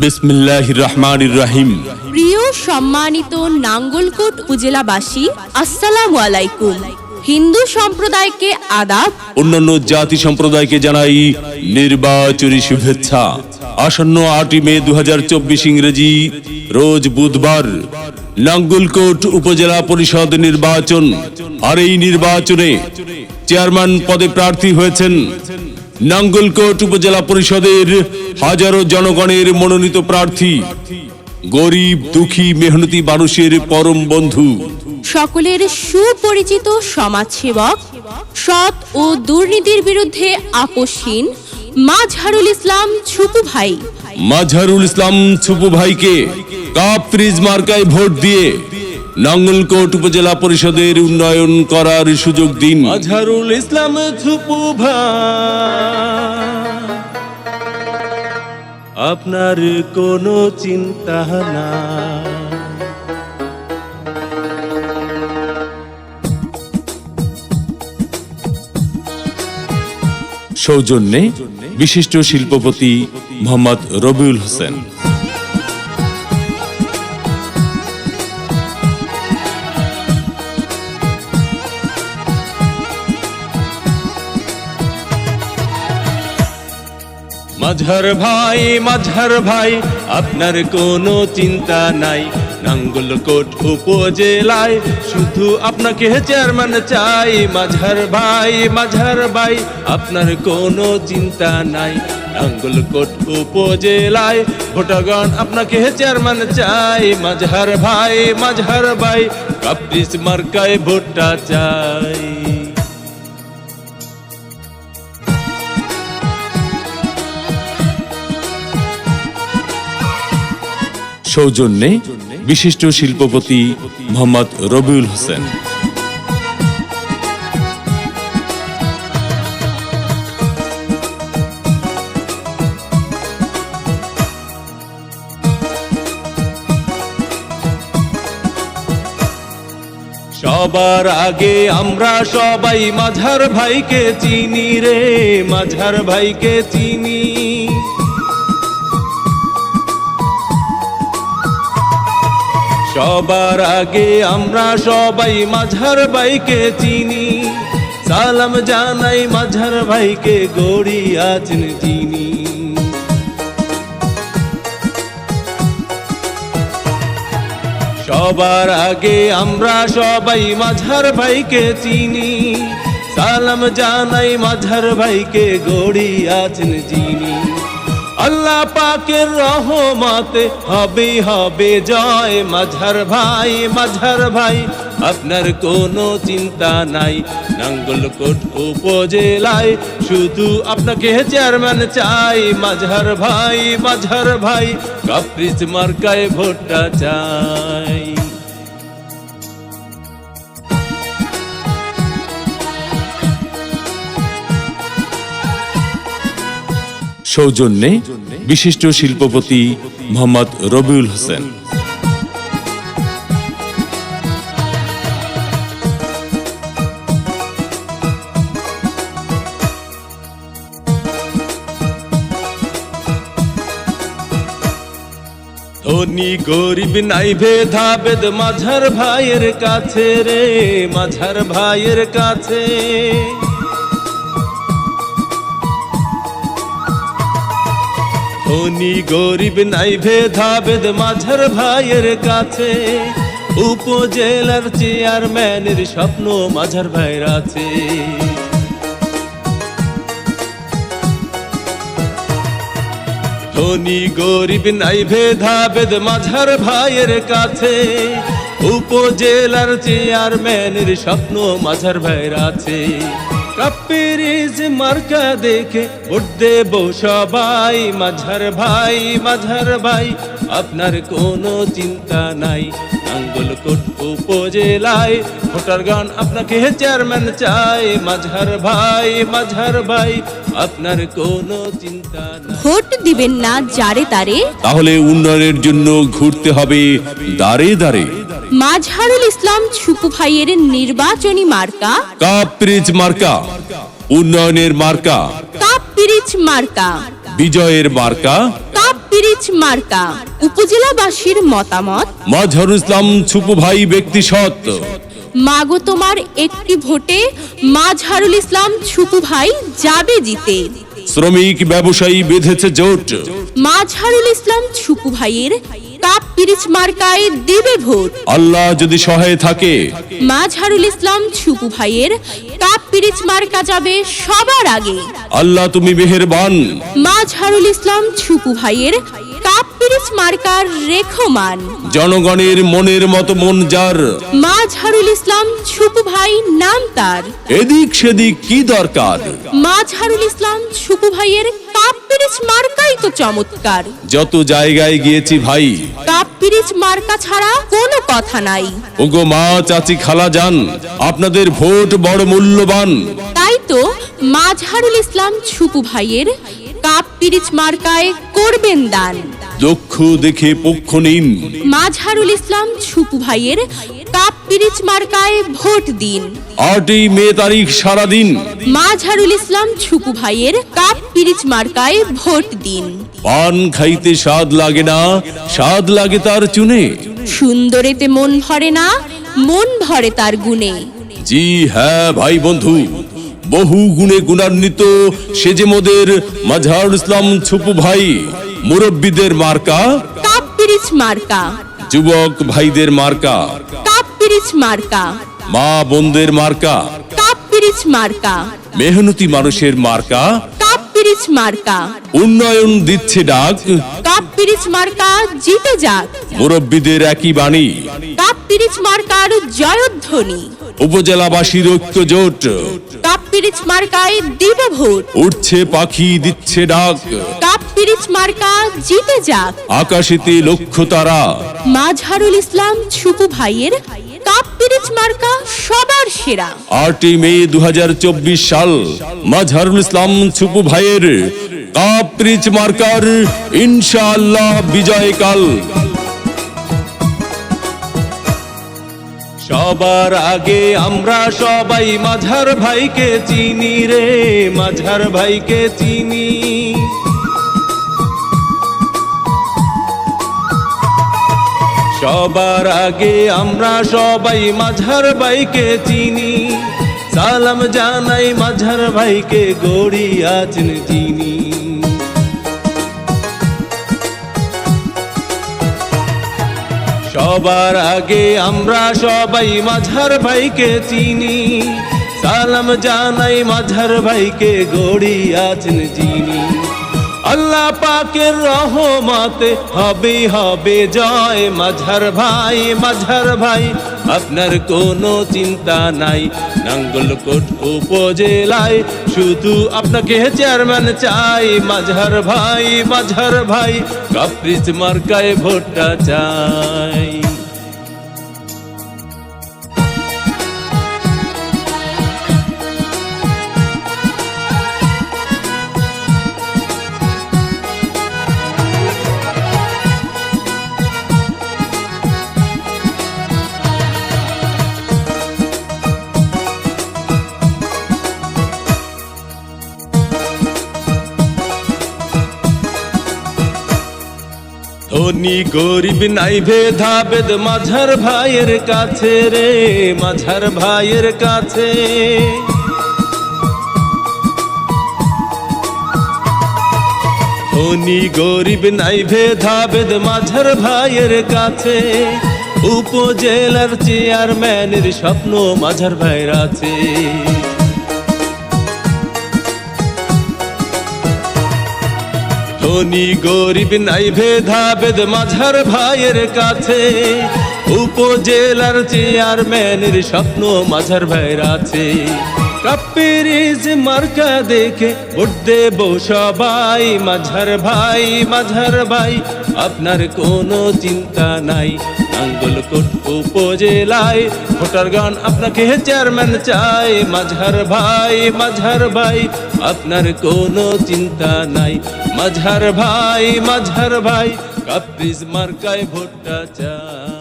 বিসমিল্লাহির রহমানির রহিম। প্রিয় সম্মানিত নাঙ্গলকোট উপজেলাবাসী, আসসালামু আলাইকুম। হিন্দু সম্প্রদায়কে আদাব, অন্যান্য জাতি সম্প্রদায়কে জানাই নির্বাচনী শুভেচ্ছা। আসন্ন 8 মে 2024 ইংরেজি রোজ বুধবার নাঙ্গলকোট উপজেলা পরিষদ নির্বাচন। আর এই নির্বাচনে চেয়ারম্যান পদে প্রার্থী হয়েছেন নাঙ্গলকোট উপজেলা পরিষদের হাজারো জনগণের মনোনীত প্রার্থী, গরিব দুঃখী মেহনতি মানুষের পরম বন্ধু, সকলের সুপরিচিত সমাজসেবক, সৎ ও দুর্নীতির বিরুদ্ধে আপোষহীন মাজহারুল ইসলাম ছুপু ভাই। মাজহারুল ইসলাম ছুপু ভাইকে কাপ ফ্রিজ মার্কায় ভোট দিয়ে নাঙ্গলকোট উপজেলা পরিষদের উন্নয়ন করার সুযোগ দিন। মাজহারুল ইসলাম ছুপু ভাই, আপনার কোনো চিন্তা না। সৌজন্যে বিশিষ্ট শিল্পপতি মোহাম্মদ রবিউল হোসেন। মাজহার ভাই, আপনার কোনো চিন্তা নাই। নাঙ্গলকোট উপজেলায় শুধু আপনাকে চেয়ারম্যান চাই। মাজহার ভাই, আপনার কোনো চিন্তা নাই। নাঙ্গলকোট উপজেলায় ভোটারগণ আপনাকে চেয়ারম্যান চাই। মাজহার ভাই, কাপ্রিস মার্কায় ভোটটা চাই। সৌজন্যে বিশিষ্ট শিল্পপতি মোহাম্মদ রবিউল হোসেন। সবার আগে আমরা সবাই মাজহার ভাইকে চিনি রে, মাজহার ভাইকে চিনি। সবার আগে আমরা সবাই মাজহার ভাইকে চিনি। সালাম জানাই মাজহার ভাইকে, গড়ি আছেন যিনি। সবার আগে আমরা সবাই মাজহার ভাইকে চিনি। সালাম জানাই মাজহার ভাইকে, গড়ি আছেন যিনি। আল্লাহ পাকের রহমতে হবে জয়। মাজহার ভাই, আপনার কোনো চিন্তা নাই। নাঙ্গলকোট উপজেলায় শুধু আপনাকে চেয়ারম্যান চাই। মাজহার ভাই, কাপ্রিস মার্কায় ভোটটা চাই। সৌজন্যে বিশিষ্ট শিল্পপতি মোহাম্মদ রবিউল হোসেন। ধনী গরিব নাই ভেদাভেদ মাজহার ভাইয়ের কাছে রে, মাজহার ভাইয়ের কাছে। ধনী গরিব নাই ভেদাভেদ মাজহার ভাইয়ের কাছে। উপজেলার চেয়ারম্যানের স্বপ্ন মাজহার ভাইয়ের আছে। ধনী গরিব নাই ভেদাভেদ মাজহার ভাইয়ের কাছে। উপজেলার চেয়ারম্যানের স্বপ্ন মাজহার ভাইয়ের আছে। কাপ্রিস মার্কা দেখে ভোট দেব সবাই। মাজহার ভাই, আপনার কোনো চিন্তা নাই। নাঙ্গলকোট উপজেলায় ভোটারগণ আপনাকে চেয়ারম্যান চাই। মাজহার ভাই, আপনার কোনো চিন্তা নাই। ভোট দিবেন না যারে তারে, তাহলে উন্নয়নের জন্য ঘুরতে হবে দাঁড়ে দাঁড়ে। মাজহারুল ইসলাম ছুপু ভাইয়ের নির্বাচনী মার্কা কাপ ফ্রিজ মার্কা, উন্নয়নের মার্কা, কাপ পিরিচ মার্কা, বিজয়ের মার্কা, কাপ পিরিচ মার্কা উপজেলাবাসীর মতামত। মাজহারুল ইসলাম ছুপু ভাই ব্যক্তি সৎ। মাগো তোমার একটি ভোটে মাজহারুল ইসলাম ছুপু ভাই যাবে জিতে। শ্রমিক ব্যবসায়ী বেঁধেছে জোট। মাজহারুল ইসলাম ছুপু ভাইয়ের কাপ পিরিচ মার্কায় দেবে ভোট। আল্লাহ যদি সহায় থাকে, মাজহারুল ইসলাম ছুপু ভাইয়ের কাপ পিরিচ মার্কা যাবে সবার আগে। আল্লাহ তুমি মেহেরবান। মাজহারুল ইসলাম ছুপু ভাইয়ের কাপ পিরিচ মার্কার রেখমান। জনগণের মনের মতো মন যার, মাজহারুল ইসলাম ছুপু ভাই নাম তার। এদিক সেদিক কি দরকার, মাজহারুল ইসলাম ছুপু ভাইয়ের কাপ পিরিচ মার্কাই তো চমৎকার। যত জায়গায় গিয়েছি ভাই, কাপ পিরিচ মার্কা ছাড়া কোনো কথা নাই। ওগো মা চাচি খালা যান, আপনাদের ভোট বড় মূল্যবান। তাই তো মাজহারুল ইসলাম ছুপু ভাইয়ের কাপ পিরিচ মার্কায় করবেন দান। দক্ষ দেখে পক্ষ নিন, মাজহারুল ইসলাম ছুপু ভাইয়ের কাপ পিরিচ মার্কায় ভোট দিন। 8ই মে তারিখ সারাদিন, মাজহারুল ইসলাম ছুপু ভাইয়ের কাপ পিরিচ মার্কায় ভোট দিন। পান খাইতে স্বাদ লাগে না, স্বাদ লাগে তার চুনে। সুন্দরেতে মন ভরে না, মন ভরে তার গুণে। জি হ্যাঁ ভাই বন্ধু, বহু গুণে গুণান্বিত সেজে মোদের মাজহারুল ইসলাম ছুপু ভাই। মুরব্বীদের মার্কা কাপ পিরিচ মার্কা, যুবক ভাইদের মার্কা, কাপ পিরিচ মার্কা, মা বোনদের মার্কা, কাপ পিরিচ মার্কা, মেহনতি মানুষের মার্কা। কাপ পিরিচ মার্কা, উন্নয়ন দিচ্ছে ডাক, কাপ পিরিচ মার্কা জিতে যাক। মুরব্বীদের একই বাণী, কাপ পিরিচ মার্কার জয়ধ্বনি। উপজেলাবাসীর ঐক্য জোট, কাপ পিরিচ মার্কায় দিবে ভোট। উঠছে পাখি দিচ্ছে ডাক, কাপ পিরিচ মার্কা জিতে যাক। আকাশেতে লক্ষ্য তারা। মাজহারুল ইসলাম ছুপু ভাইয়ের কাপ পিরিচ মার্কা সবার সেরা। 8ই মে 2024 সাল, মাজহারুল ইসলাম ছুপু ভাইয়ের কাপ পিরিচ মার্কার ইনশাআল্লাহ বিজয়কাল। সবার আগে আমরা সবাই মাজহার ভাইকে চিনি রে, মাজহার ভাইকে চিনি। সবার আগে আমরা সবাই মাজহার ভাইকে চিনি। সালাম জানাই মাজহার ভাইকে, গড়ি আছেন যিনি। সবার আগে আমরা সবাই মাজহার ভাইকে চিনি। সালাম জানাই মাজহার ভাইকে, গড়ি আছেন যিনি। আল্লাহ পাকের রহমতে হবে হবে জয়। মাজহার ভাই, মাজহার ভাই আপনার কোনো চিন্তা নাই। নাঙ্গলকোট উপজেলায় শুধু আপনাকে চেয়ারম্যান চাই। মাজহার ভাই, মাজহার ভাই কাপ পিরিচ মার্কায় ভোটটা চাই। ধনী গরিব নাই ভেদাভেদ মাজহার ভাইয়ের কাছে রে, মাজহার ভাইয়ের কাছে। ধনী গরিব নাই ভেদাভেদ মাজহার ভাইয়ের কাছে। উপজেলার চেয়ারম্যানের স্বপ্ন মাজহার ভাইয়ের আছে। ধনী গরিব নাই ভেদাভেদ মাজহার ভাইয়ের কাছে। উপজেলার চেয়ারম্যানের স্বপ্ন মাজহার ভাইয়ের আছে। কাপ পিরিচ মার্কা দেখে ভোট দেব সবাই। মাজহার ভাই, মাজহার ভাই আপনার কোনো চিন্তা নাই। নাঙ্গলকোট উপজেলায় ভোটার গান আপনাকে চেয়ারম্যান চাই। মাজহার ভাই, মাজহার ভাই আপনার কোনো চিন্তা নাই। মাজহার ভাই, মাজহার ভাই কাপ পিরিচ মার্কায় ভোটটা চাই।